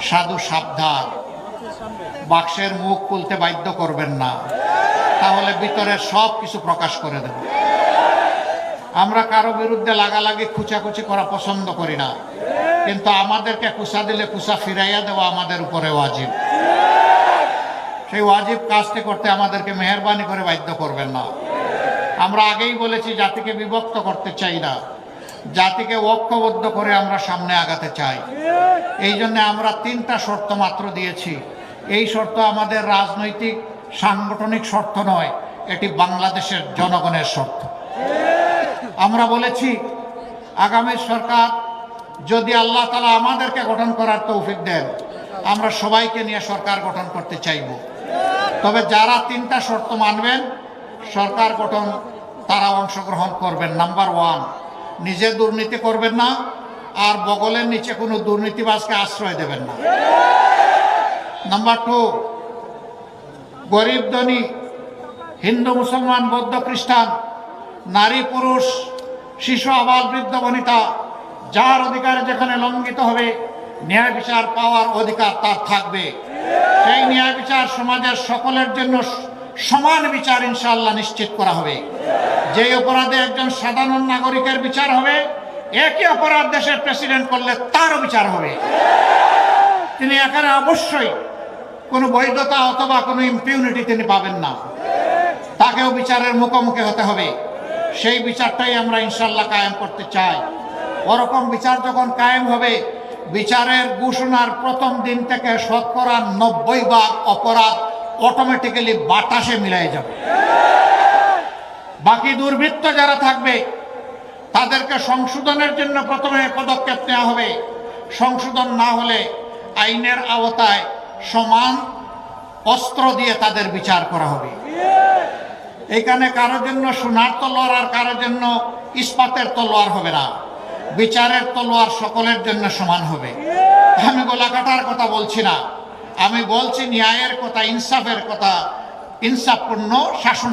সাধু সাবধান, বাক্সের মুখ খুলতে বাধ্য করবেন না, তাহলে ভিতরের সব কিছু প্রকাশ করে দেব। আমরা কারো বিরুদ্ধে লাগালাগি খুচাখুচি করা পছন্দ করি না, কিন্তু আমাদেরকে কুচা দিলে কুচা ফিরাইয়া দেওয়া আমাদের উপরে ওয়াজিব। সেই ওয়াজিব কাজটি করতে আমাদেরকে মেহেরবানি করে বাধ্য করবেন না। আমরা আগেই বলেছি, জাতিকে বিভক্ত করতে চাই না, জাতিকে ঐক্যবদ্ধ করে আমরা সামনে আগাতে চাই। এই জন্য আমরা 3টা শর্ত মাত্র দিয়েছি। এই শর্ত আমাদের রাজনৈতিক সাংগঠনিক শর্ত নয়, এটি বাংলাদেশের জনগণের শর্ত। আমরা বলেছি, আগামী সরকার যদি আল্লাহ তাআলা আমাদেরকে গঠন করার তৌফিক দেন, আমরা সবাইকে নিয়ে সরকার গঠন করতে চাইব। তবে যারা 3টা শর্ত মানবেন, সরকার গঠন তারা অংশগ্রহণ করবেন। নাম্বার 1, নিজে দুর্নীতি করবেন না, আর বগলের নিচে কোনো দুর্নীতিবাজকে আশ্রয় দেবেন না। নাম্বার 2, গরিব ধনী, হিন্দু মুসলমান বৌদ্ধ খ্রিস্টান, নারী পুরুষ, শিশু আবাল বৃদ্ধ বনিতা, যার অধিকার যেখানে লঙ্ঘিত হবে, ন্যায় বিচার পাওয়ার অধিকার তার থাকবে। সেই ন্যায় বিচার সমাজের সকলের জন্য সমান বিচার ইনশাআল্লাহ নিশ্চিত করা হবে। যে অপরাধে একজন সাধারণ নাগরিকের বিচার হবে, একই অপরাধ দেশের প্রেসিডেন্ট করলে তারও বিচার হবে। তিনি এখানে অবশ্যই কোনো বৈধতা অথবা কোনো ইম্পিউনিটি তিনি পাবেন না, তাকেও বিচারের মুখোমুখি হতে হবে। সেই বিচারটাই আমরা ইনশাআল্লাহ কায়েম করতে চাই। ওরকম বিচার যখন কায়েম হবে, বিচারের ঘোষণার প্রথম দিন থেকে 90% অপরাধ অটোমেটিক্যালি বাতাসে মিলাই যাবে। বাকি দুর্বৃত্ত যারা থাকবে, তাদেরকে সংশোধনের জন্য প্রথমে পদক্ষেপ নেওয়া হবে। সংশোধন না হলে আইনের আওতায় সমান অস্ত্র দিয়ে তাদের বিচার করা হবে। এখানে কারোর জন্য সোনার তলোয়ার আর কারোর জন্য ইস্পাতের তলোয়ার হবে না, বিচারের তলোয়ার সকলের জন্য সমান হবে। আমি গোলাকাটার কথা বলছি না, আমি বলছি ন্যায়ের কথা, ইনসাফের কথা, ইনসাফপূর্ণ শাসনের